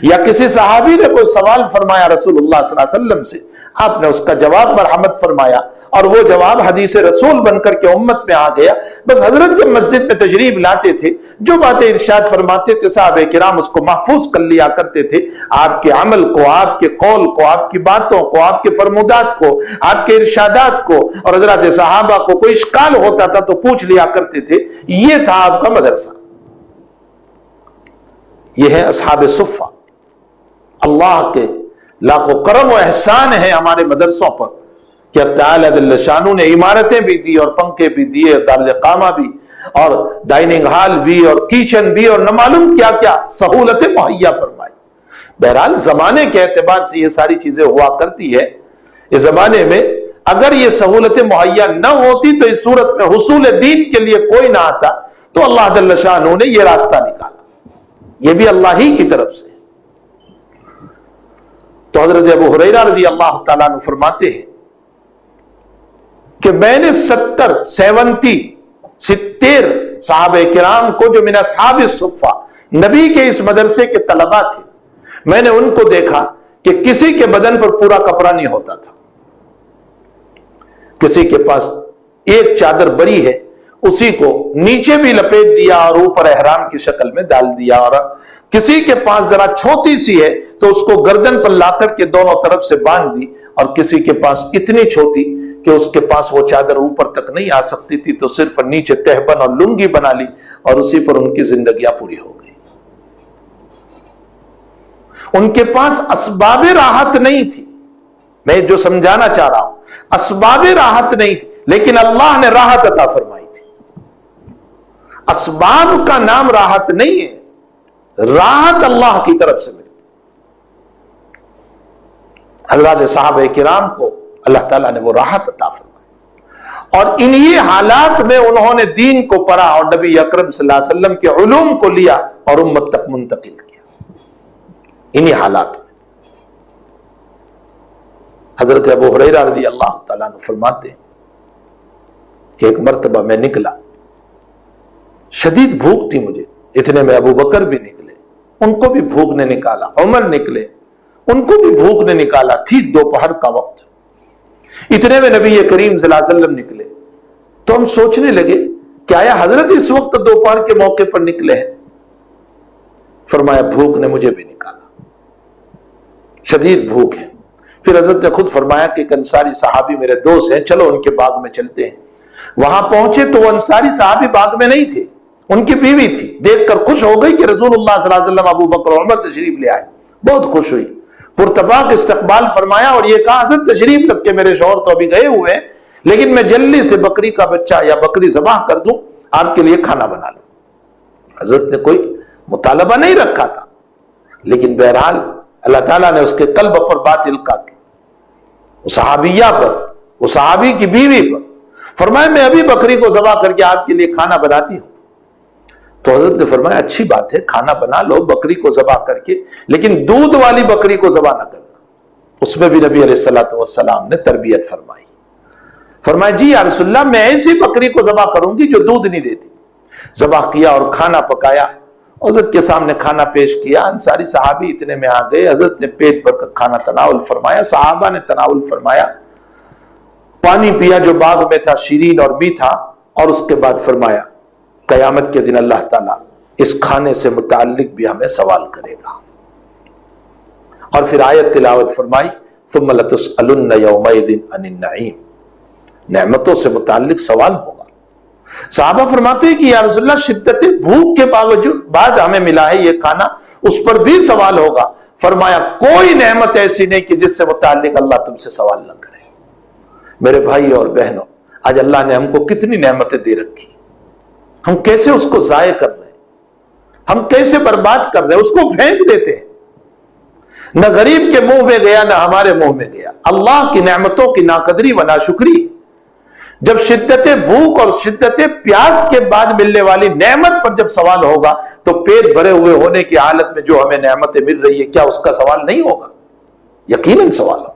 या किसी सहाबी ने कोई सवाल फरमाया रसूलुल्लाह सल्लल्लाहु अलैहि वसल्लम से, आपने उसका जवाब मरहमत फरमाया और वो जवाब हदीस रसूल बनकर के उम्मत में आ गया। बस हजरत जब मस्जिद में तशरीफ लाते थे, जो बातें इरशाद फरमाते थे, साहबे किराम उसको महफूज कर लिया करते थे। आपके अमल को, आपके कौल को, आपकी बातों को, आपके फरमुदात को, आपके इरशादात को, और हजरत सहाबा को कोई इश्काल होता था तो पूछ लिया करते थे। यह था आपका मदरसा, यह है असहाब सुफ़्फ़ा। अल्लाह के लाखों करम और एहसान है हमारे मदरसों पर कि अल्लाह जल्ल शानू ने इमारतें भी दी और पंखे भी दिए, दारुल इकामा भी और डाइनिंग हॉल भी और किचन भी और न मालूम क्या क्या सहूलतें मुहैया फरमाई। बहरहाल जमाने के एतबार से ये सारी चीजें हुआ करती है। इस जमाने में अगर ये सहूलतें मुहैया न होती तो इस सूरत में हुसूल दीन के लिए कोई ना आता, तो अल्लाह जल्ल शानू ने यह रास्ता निकाला, यह भी अल्लाह ही की तरफ से। तो हजरत अबू हुरैरा रज़ी अल्लाह तआला अन्हु फरमाते हैं कि मैंने 70 सहाबे किराम को जो मिन असहाब सुफ़्फ़ा नबी के इस मदरसे के तलबा थे, मैंने उनको देखा कि किसी के बदन पर पूरा कपड़ा नहीं होता था, किसी के पास एक चादर बड़ी है, उसी को नीचे भी लपेट दिया और ऊपर एहराम की शक्ल में डाल दिया। और किसी के पास जरा छोटी सी है तो उसको गर्दन पर लाकर के दोनों तरफ से बांध दी, और किसी के पास इतनी छोटी कि उसके पास वो चादर ऊपर तक नहीं आ सकती थी, तो सिर्फ नीचे तहबन और लुंगी बना ली, और उसी पर उनकी जिंदगियां पूरी हो गई। उनके पास असबाबे राहत नहीं थी। मैं जो समझाना चाह रहा हूं, असबाबे राहत नहीं थी, लेकिन अल्लाह ने राहत अता फरमाई थी। असबाब का नाम राहत नहीं है, राहत अल्लाह की तरफ से मिली। हजरत साहब किराम को अल्लाह ताला ने वो राहत अता फरमाई, और इन्हीं हालात में उन्होंने दीन को पढ़ा और नबी अकरम सल्लल्लाहु अलैहि वसल्लम के उलूम को लिया और उम्मत तक मुंतकिल किया। इन्हीं हालात में हजरत अबू हुरैरा रज़ी अल्लाह ताला अन्हु फरमाते हैं कि एक मर्तबा मैं निकला, शदीद भूख थी मुझे, इतने में अबू बकर भी निकले, उनको भी भूख ने निकाला, उमर निकले, उनको भी भूख ने निकाला। ठीक दोपहर का वक्त, इतने में नबी करीम सल्लल्लाहु अलैहि वसल्लम निकले। तो हम सोचने लगे कि आया हजरत इस वक्त दोपहर के मौके पर निकले हैं? फरमाया भूख ने मुझे भी निकाला, शदीद भूख है। फिर हजरत ने खुद फरमाया कि एक अंसारी सहाबी मेरे दोस्त हैं, चलो उनके बाग में चलते हैं। वहां पहुंचे तो वो अंसारी सहाबी बाग में नहीं थे, उनकी बीवी थी। देखकर खुश हो गई कि रसूलुल्लाह सल्लल्लाहु अलैहि वसल्लम अबू बकर और उमर तशरीफ ले आए। बहुत खुश हुई, पुरतबाक इस्तकबाल फरमाया और ये कहा हजरत तशरीफ रख के मेरे शौहर तो अभी गए हुए हैं, लेकिन मैं जल्दी से बकरी का बच्चा या बकरी ज़बाह कर दूं, आपके लिए खाना बना लूं। हजरत ने कोई मुतालबा नहीं रखा था, लेकिन बहरहाल अल्लाह ताला ने उसके कल्ब पर बात इल्का की, उस सहाबिया पर, उस सहाबी की बीवी पर। फरमाया मैं अभी बकरी को ज़बाह करके आपके लिए खाना बनाती हूं। तो हजरत ने फरमाया अच्छी बात है, खाना बना लो बकरी को ज़बाह करके, लेकिन दूध वाली बकरी को ज़बाह ना करना। उसमें भी नबी अलैहिस्सलातु वस्सलाम ने तरबियत फरमाई। फरमाया जी या रसूलल्लाह, मैं ऐसी बकरी को ज़बाह करूंगी जो दूध नहीं देती। ज़बाह किया और खाना पकाया, हजरत के सामने खाना पेश किया। अंसारी सहाबी इतने में आ गए, हजरत ने पेट भर खाना तनाउल फरमाया, सहाबा ने तनाउल फरमाया, पानी पिया जो बाग में था शीरीन और मीठा, और उसके बाद फरमाया कयामत के दिन अल्लाह ताला इस खाने से मुताल्लिक भी हमें सवाल करेगा। और फिर आयत तिलावत फरमाई सुम्मा लतुसअलुन्न यौमइदिन अनिन नईम, नेमतों से मुताल्लिक सवाल होगा। साहबा फरमाते हैं कि या रसूलल्लाह शिद्दत भूख के बावजूद बाद हमें मिला है ये खाना, उस पर भी सवाल होगा। फरमाया कोई नेमत ऐसी नहीं कि जिससे मुताल्लिक अल्लाह तुमसे सवाल न करे। मेरे भाई और बहनों, आज अल्लाह ने हमको कितनी नेमतें दे रखी, हम कैसे उसको जाये कर रहे हैं, हम कैसे बर्बाद कर रहे हैं, उसको फेंक देते हैं। न गरीब के मुंह में गया, न हमारे मुंह में गया। अल्लाह की नेमतों की नाकदरी व नाशुक्री। जब शिद्दत भूख और शिद्दत प्यास के बाद मिलने वाली नेमत पर जब सवाल होगा, तो पेट भरे हुए होने की हालत में जो हमें नेमतें मिल रही है, क्या उसका सवाल नहीं होगा? यकीनन सवाल होगा।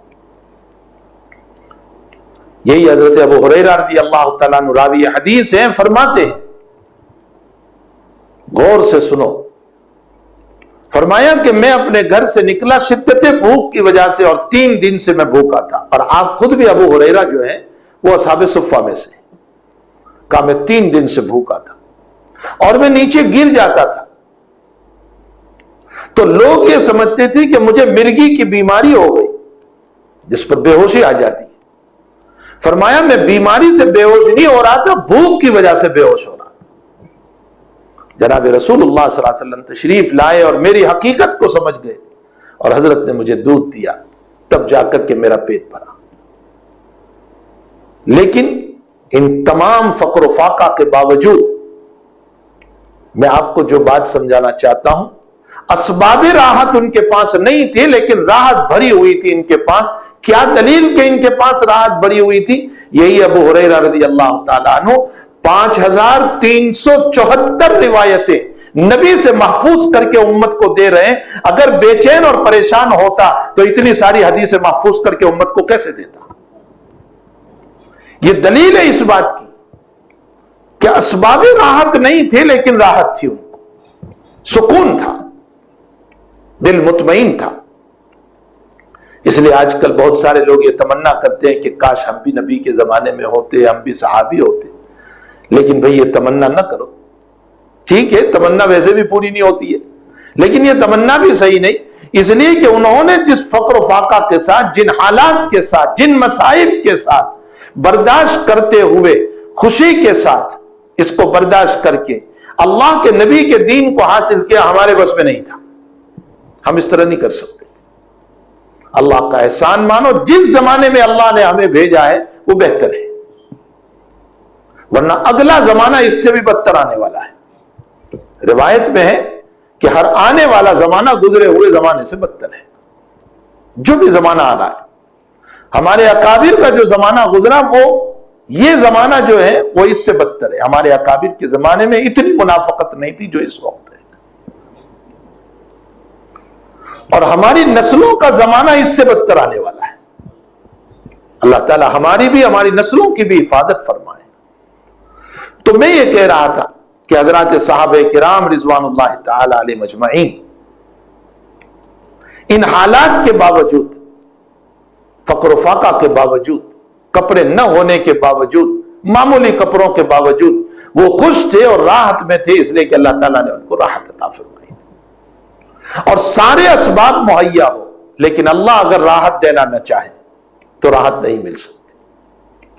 यही हजरत अबू हुरैरा रज़ी अल्लाह तआला अन्हु रावी हदीस हैं, फरमाते हैं, गौर से सुनो, फरमाया कि मैं अपने घर से निकला शिद्दत भूख की वजह से, और 3 दिन से मैं भूखा था। और आप खुद भी अबू हुरैरा जो है वो असहाबे सुफ़्फ़ा में से, कहा मैं 3 दिन से भूखा था और मैं नीचे गिर जाता था, तो लोग ये समझते थे कि मुझे मिर्गी की बीमारी हो गई जिस पर बेहोशी आ जाती है। फरमाया मैं बीमारी से बेहोश नहीं हो रहा था, भूख की वजह से बेहोश हो रहा था। जनाब रसूलुल्लाह सल्लल्लाहु अलैहि वसल्लम तशरीफ लाए और मेरी हकीकत को समझ गए, और हजरत ने मुझे दूध दिया, तब जाकर के मेरा पेट भरा। लेकिन इन तमाम फक्र फाका के बावजूद मैं आपको जो बात समझाना चाहता हूं, असबाब राहत उनके पास नहीं थी, लेकिन राहत भरी हुई थी इनके पास। क्या दलील के इनके पास राहत भरी हुई थी? यही अबू हुरैरा रज़ी अल्लाह तआला अन्हु 5374 रिवायतें नबी से महफूज करके उम्मत को दे रहे हैं। अगर बेचैन और परेशान होता तो इतनी सारी हदीसें महफूज करके उम्मत को कैसे देता? यह दलील है इस बात की कि असबाब राहत नहीं थे, लेकिन राहत थी, उनको सुकून था, दिल मुतमईन था। इसलिए आजकल बहुत सारे लोग ये तमन्ना करते हैं कि काश हम भी नबी के जमाने में होते, हम भी सहाबी होते। लेकिन भाई ये तमन्ना न करो। ठीक है, तमन्ना वैसे भी पूरी नहीं होती है, लेकिन ये तमन्ना भी सही नहीं, इसलिए कि उन्होंने जिस फक्र फाका के साथ, जिन हालात के साथ, जिन मसाइब के साथ बर्दाश्त करते हुए खुशी के साथ इसको बर्दाश्त करके अल्लाह के नबी के दीन को हासिल किया, हमारे बस में नहीं था। हम इस तरह नहीं कर सकते। अल्लाह का एहसान मानो, जिस जमाने में अल्लाह ने हमें भेजा है वो बेहतर है, वरना अगला जमाना इससे भी बदतर आने वाला है। रिवायत में है कि हर आने वाला जमाना गुजरे हुए जमाने से बदतर है। जो भी जमाना आ रहा है, हमारे अकाबिर का जो जमाना गुजरा, वो ये जमाना जो है वो इससे बदतर है। हमारे अकाबिर के जमाने में इतनी मुनाफकत नहीं थी जो इस वक्त है, और हमारी नस्लों का जमाना इससे बदतर आने वाला है। अल्लाह ताला हमारी भी, हमारी नस्लों की भी हिफाजत फरमाए। तो मैं ये कह रहा था कि हजरत साहबे किराम रिजवानुल्लाह ताला अलैहि मजमईन इन हालात के बावजूद, फक्र फाका के बावजूद, कपड़े न होने के बावजूद, मामूली कपड़ों के बावजूद वो खुश थे और राहत में थे, इसलिए कि अल्लाह ताला ने उनको राहत अता फरमाई। और सारे असबाब मुहैया हो, लेकिन अल्लाह अगर राहत देना न चाहे तो राहत नहीं मिल सकती।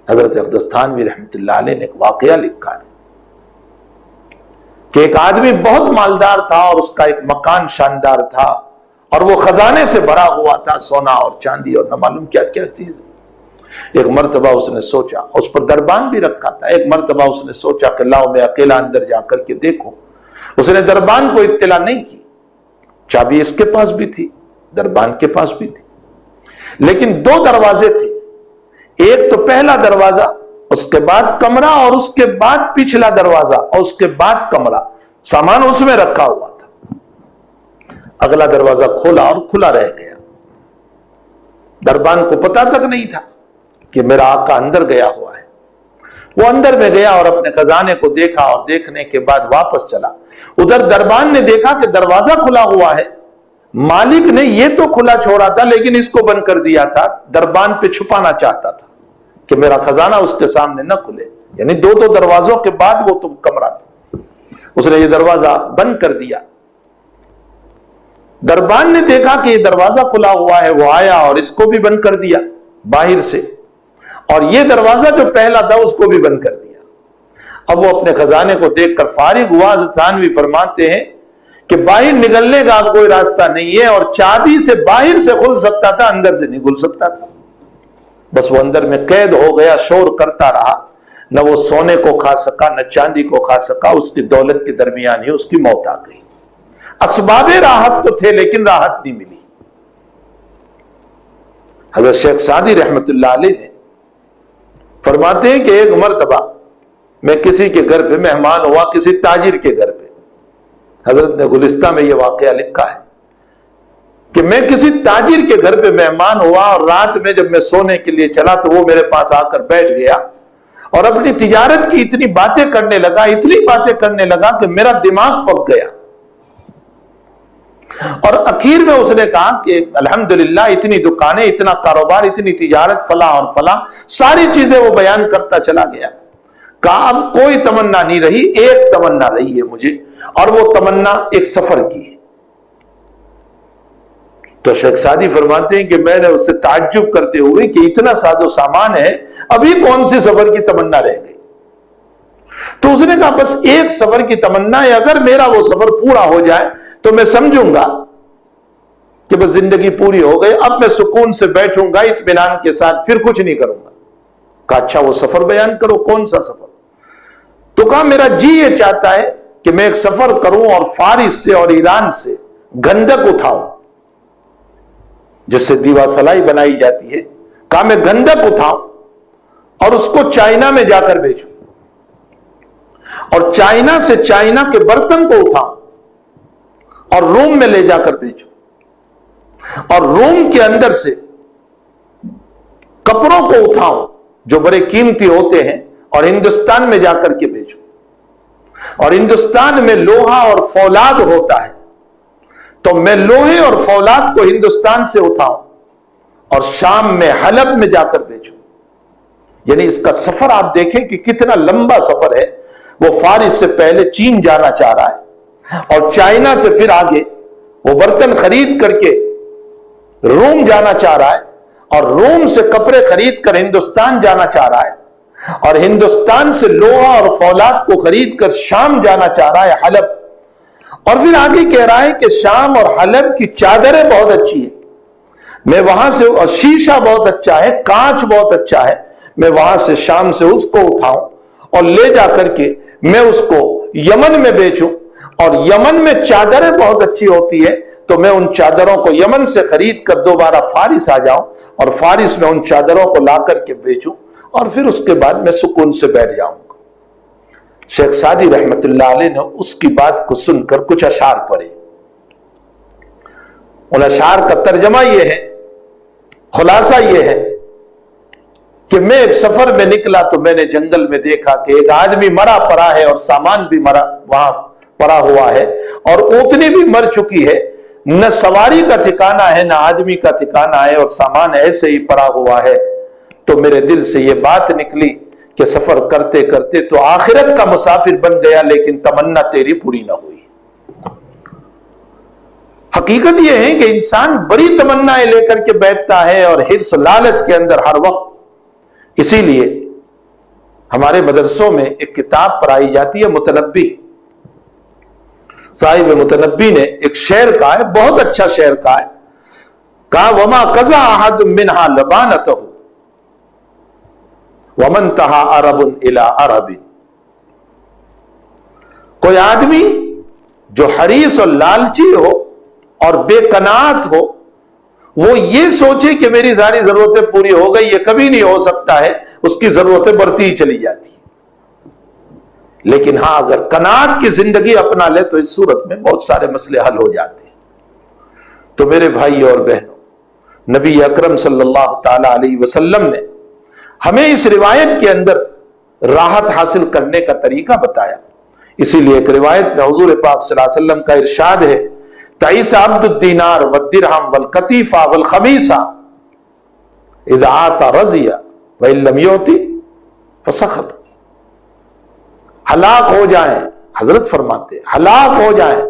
हजरत अक़दस थानवी रहमतुल्लाह अलैह ने एक वाकया लिखा है कि एक आदमी बहुत मालदार था और उसका एक मकान शानदार था और वो खजाने से भरा हुआ था, सोना और चांदी और न मालूम क्या क्या चीज। एक मर्तबा उसने सोचा, उस पर दरबान भी रखा था, एक मर्तबा उसने सोचा कि लाओ मैं अकेला अंदर जाकर के देखो। उसने दरबान को इत्तला नहीं की, चाबी इसके पास भी थी, दरबान के पास भी थी, लेकिन दो दरवाजे थे। एक तो पहला दरवाजा, उसके बाद कमरा, और उसके बाद पिछला दरवाजा, और उसके बाद कमरा, सामान उसमें रखा हुआ था। अगला दरवाजा खोला और खुला रह गया। दरबान को पता तक नहीं था कि मेरा आका अंदर गया हुआ है। वो अंदर में गया और अपने खजाने को देखा, और देखने के बाद वापस चला। उधर दरबान ने देखा कि दरवाजा खुला हुआ है, मालिक ने ये तो खुला छोड़ा था लेकिन इसको बंद कर दिया था, दरबान पे छुपाना चाहता था कि मेरा खजाना उसके सामने न खुले। यानी दो दो दरवाजों के बाद वो तो कमरा था, उसने ये दरवाजा बंद कर दिया। दरबान ने देखा कि ये दरवाजा खुला हुआ है, वो आया और इसको भी बंद कर दिया बाहर से, और ये दरवाजा जो पहला था उसको भी बंद कर दिया। अब वो अपने खजाने को देखकर फारिग हुआ। थानवी फरमाते हैं कि बाहर निकलने का कोई रास्ता नहीं है, और चाबी से बाहर से खुल सकता था, अंदर से नहीं खुल सकता था। बस वो अंदर में कैद हो गया, शोर करता रहा, न वो सोने को खा सका न चांदी को खा सका। उसकी दौलत के दरमियान ही उसकी मौत आ गई। असबाबे राहत तो थे लेकिन राहत नहीं मिली। हजरत शेख सादी रहमतुल्लाह अलैह ने फरमाते हैं कि एक मर्तबा मैं किसी के घर पे मेहमान हुआ, किसी ताजिर के घर पे। हजरत ने गुलिस्ता में यह वाकया लिखा है कि मैं किसी ताजिर के घर पे मेहमान हुआ, और रात में जब मैं सोने के लिए चला तो वो मेरे पास आकर बैठ गया और अपनी तिजारत की इतनी बातें करने लगा, इतनी बातें करने लगा कि मेरा दिमाग पक गया। और आखिर में उसने कहा कि अल्हम्दुलिल्लाह, इतनी दुकानें, इतना कारोबार, इतनी तिजारत, फला और फला, सारी चीजें वो बयान करता चला गया। कहा अब कोई तमन्ना नहीं रही, एक तमन्ना रही है मुझे, और वो तमन्ना एक सफर की है। तो शेख सादी फरमाते हैं कि मैंने उससे ताज्जुब करते हुए कि इतना साजो सामान है, अभी कौन सी सफर की तमन्ना रह गई। तो उसने कहा बस एक सफर की तमन्ना है, अगर मेरा वो सफर पूरा हो जाए तो मैं समझूंगा कि बस जिंदगी पूरी हो गई, अब मैं सुकून से बैठूंगा इत्मीनान के साथ, फिर कुछ नहीं करूंगा। कहा अच्छा वो सफर बयान करो, कौन सा सफर। तो कहा मेरा जी ये चाहता है कि मैं एक सफर करूं और फारिस से और ईरान से गंधक उठाऊं, जिससे दीवा सलाई बनाई जाती है। कहा मैं गंधक उठाऊं और उसको चाइना में जाकर बेचूं, और चाइना से चाइना के बर्तन को उठाऊं और रोम में ले जाकर बेचूं, और रोम के अंदर से कपड़ों को उठाऊं जो बड़े कीमती होते हैं और हिंदुस्तान में जाकर के बेचूं। और हिंदुस्तान में लोहा और फौलाद होता है, तो मैं लोहे और फौलाद को हिंदुस्तान से उठाऊं और शाम में हलब में जाकर बेचूं। यानी इसका सफर आप देखें कि कितना लंबा सफर है, वो फारिस से पहले चीन जाना चाह रहा है और चाइना से फिर आगे वो बर्तन खरीद करके रोम जाना चाह रहा है और रोम से कपड़े खरीद कर हिंदुस्तान जाना चाह रहा है और हिंदुस्तान से लोहा और फौलाद को खरीद कर शाम जाना चाह रहा है, हलब। और फिर आगे कह रहा है कि शाम और हलब की चादरें बहुत अच्छी है, मैं वहां से, और शीशा बहुत अच्छा है, कांच बहुत अच्छा है, मैं वहां से शाम से उसको उठाऊं और ले जा करके मैं उसको यमन में बेचूं, और यमन में चादरें बहुत अच्छी होती है तो मैं उन चादरों को यमन से खरीद कर दोबारा फारिस आ जाऊं और फारिस में उन चादरों को ला करके बेचूं और फिर उसके बाद मैं सुकून से बैठ जाऊंगा। शेख सादी रहमतुल्लाह अलैह ने उसकी बात को सुनकर कुछ अशार पढ़े। उन अशार का तर्जमा यह है, खुलासा यह है कि मैं एक सफर में निकला तो मैंने जंगल में देखा कि एक आदमी मरा पड़ा है और सामान भी मरा वहां पड़ा हुआ है और ऊँटनी भी मर चुकी है, न सवारी का ठिकाना है न आदमी का ठिकाना है और सामान ऐसे ही पड़ा हुआ है। तो मेरे दिल से यह बात निकली कि सफर करते करते तो आखिरत का मुसाफिर बन गया, लेकिन तमन्ना तेरी पूरी ना हुई। हकीकत यह है कि इंसान बड़ी तमन्नाएं लेकर के बैठता है और हिर्स लालच के अंदर हर वक्त। इसीलिए हमारे मदरसों में एक किताब पढ़ाई जाती है, मुतनब्बी। साहिब मुतनब्बी ने एक शेर कहा है, बहुत अच्छा शेर कहा है, कहा वमा कज़ा अहद मिनहा लबानतहु वमन तहा अरबुन इला अरबिन। कोई आदमी जो हरीस और लालची हो और बेकनात हो, वो ये सोचे कि मेरी सारी जरूरतें पूरी हो गई, ये कभी नहीं हो सकता है, उसकी जरूरतें बढ़ती ही चली जाती है। लेकिन हां, अगर कनात की जिंदगी अपना ले तो इस सूरत में बहुत सारे मसले हल हो जाते हैं। तो मेरे भाई और बहनों, नबी अकरम सल्लल्लाहु ताला अलैहि वसल्लम ने हमें इस रिवायत के अंदर राहत हासिल करने का तरीका बताया। इसीलिए एक रिवायत में हुजूर पाक सल्लल्लाहु अलैहि वसल्लम का इरशाद है, तईसा अब्दुद दीनार वद दिरहम वल कतीफा वल खमीसा इज़ा आता रज़िया व इन लम युति फसखत। हलाक हो जाए, हजरत फरमाते हलाक हो जाए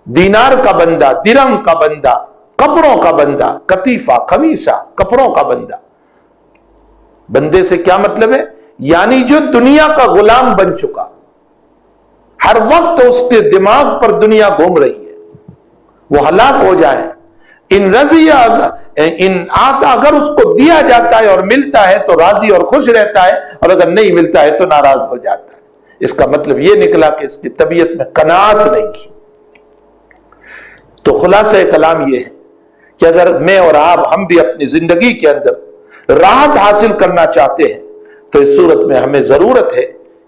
दीनार का बंदा, दिरहम का बंदा, कपड़ों का बंदा, कतीफा खमीसा कपड़ों का बंदा। बंदे से क्या मतलब है? यानी जो दुनिया का गुलाम बन चुका, हर वक्त उसके दिमाग पर दुनिया घूम रही है, वो हलाक हो जाए। इन रजिया इन आता, अगर उसको दिया जाता है और मिलता है तो राजी और खुश रहता है, और अगर नहीं मिलता है तो नाराज हो जाता है। इसका मतलब यह निकला कि इसकी तबीयत में कनात नहीं की। तो खुलासा कलाम यह है कि अगर मैं और आप, हम भी अपनी जिंदगी के अंदर राहत हासिल करना चाहते हैं तो इस सूरत में हमें जरूरत है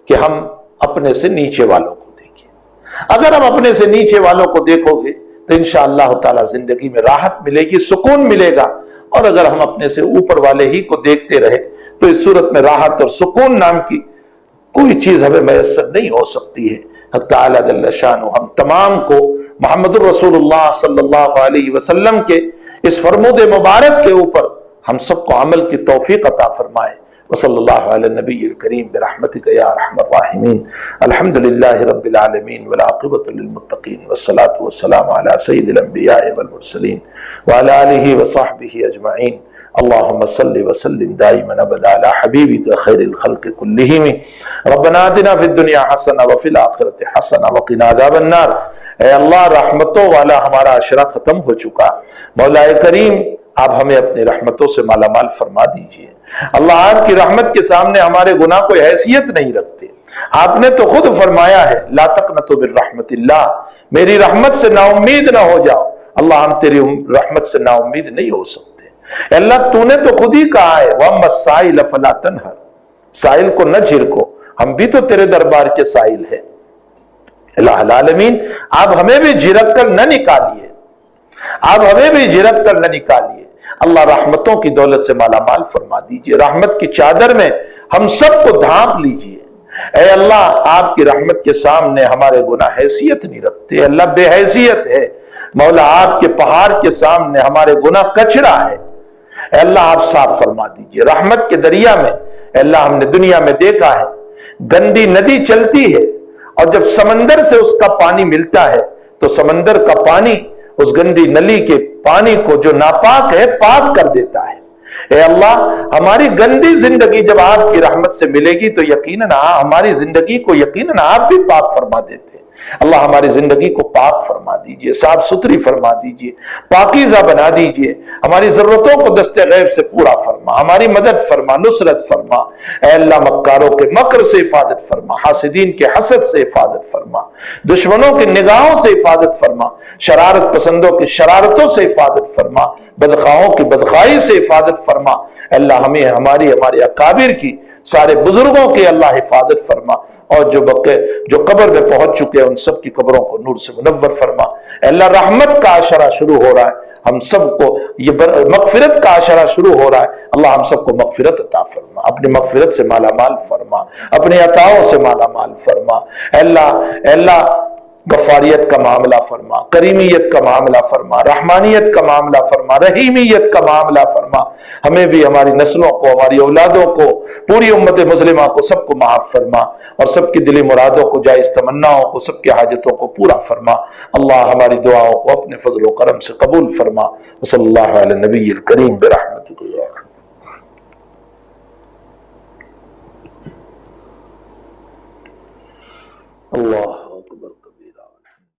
कि हम अपने से नीचे वालों को देखें। अगर हम अपने से नीचे वालों को देखोगे तो इंशाअल्लाह ताला जिंदगी में राहत मिलेगी, सुकून मिलेगा। और अगर हम अपने से ऊपर वाले ही को देखते रहे तो इस सूरत में राहत और सुकून नाम की कोई चीज हमें मैसर नहीं हो सकती है। हक़ तआला जल्ल शानु हम तमाम को मोहम्मद रसूलुल्लाह सल्लल्लाहु अलैहि वसल्लम के इस फरमूद मुबारक के ऊपर हम सबको अमल की तौफीक अता फरमाए। वसल्लल्लाहु अला नबिय्यिल करीम बिरहमतिका या अरहमर राहिमीन। अल्हम्दुलिल्लाहि रब्बिल आलमीन वल आक़िबतु लिल मुत्तक़ीन वस्सलातु वस्सलामु अला सय्यिदिल अंबिया'i वल मुरसलीन व अला आलिहि व सहबिहि अजमईन। अल्लाहुम्मा सल्लि व सल्लिम दाइमन अबदा अला हबीबिका खैरिल खल्क़ि कुल्लिहिम। रब्बना आतिना फिद दुनिया हसना व फिल आखिरति हसना व क़िना अज़ाबन नार। ऐ अल्लाह, रहमतों वाला हमारा अशरा खत्म हो चुका, मौलाए करीम आप हमें अपनी रहमतों से मालामाल फरमा दीजिए। अल्लाह, आपकी रहमत के सामने हमारे गुनाह कोई हैसियत नहीं रखते। आपने तो खुद फरमाया है, ला तक़नतु बिर रहमतिल्लाह, मेरी रहमत से नाउम्मीद ना हो जाओ। अल्लाह, हम तेरी रहमत से नाउम्मीद नहीं हो सकते। अल्लाह, तूने तो खुद ही कहा है, वम्मस साइल फला तनहर, साइल को न झिड़को, हम भी तो तेरे दरबार के साइल है। इलाहुल आलमीन, आप हमें भी झिड़क कर न निकालिए, आप हमें भी झिड़क कर न निकालिए। अल्लाह, रहमतों की दौलत से मालामाल फरमा दीजिए, रहमत की चादर में हम सबको ढांप लीजिए। ऐ अल्लाह, आपकी रहमत के सामने हमारे गुनाह हैसियत नहीं रखते। अल्लाह, बेहैसियत है। मौला, आपके पहाड़ के सामने हमारे गुनाह कचरा है। अल्लाह, आप साफ फरमा दीजिए रहमत के दरिया में। अल्लाह, हमने दुनिया में देखा है गंदी नदी चलती है और जब समंदर से उसका पानी मिलता है तो समंदर का पानी उस गंदी नली के पानी को जो नापाक है पाक कर देता है। ए अल्लाह, हमारी गंदी जिंदगी जब आपकी रहमत से मिलेगी तो यकीनन हमारी जिंदगी को यकीनन आप भी पाक फरमा देते हैं। अल्लाह हमारी जिंदगी को पाक फरमा दीजिए, साफ सुथरी फरमा दीजिए, पाकीज़ा बना दीजिए, हमारी जरूरतों को दस्ते गैब से पूरा फरमा, हमारी मदद फरमा, नुसरत फरमा। ऐ अल्लाह, मक्कारों के मकर से हिफाजत फरमा, हासिदीन के हसद से हिफाजत फरमा, दुश्मनों की निगाहों से हिफाजत फरमा, शरारत पसंदों की शरारतों से हिफाजत फरमा, बदखाओं की बदखाई से हिफाजत फरमा। अल्लाह हमें हमारी अकाबिर की, सारे बुजुर्गों की अल्लाह हिफाजत फरमा, और जो कब्र में पहुंच चुके हैं उन सब की कब्रों को नूर से मुनव्वर फरमा। अल्लाह, रहमत का आशरा शुरू हो रहा है, हम सबको ये मगफिरत का आशरा शुरू हो रहा है। अल्लाह हम सबको मगफिरत अता फरमा, अपनी मगफिरत से मालामाल फरमा, अपने अताओं से मालामाल फरमा। अल्लाह गफारियत का मामला फरमा, करीमियत का मामला फरमा, रहमानियत का मामला फरमा, रहीमियत का मामला फरमा। हमें भी, हमारी नस्लों को, हमारी औलादों को, पूरी उम्मत मुस्लिमा को सबको माफ फरमा और सबकी दिली मुरादों को, जायज तमन्नाओं को, सबकी हाजतों को पूरा फरमा। अल्लाह हमारी दुआओं को अपने फजल व करम से कबूल फरमा। सल्लल्लाहु अला नबील करीम बिरहमतिक या अल्लाह अकबर।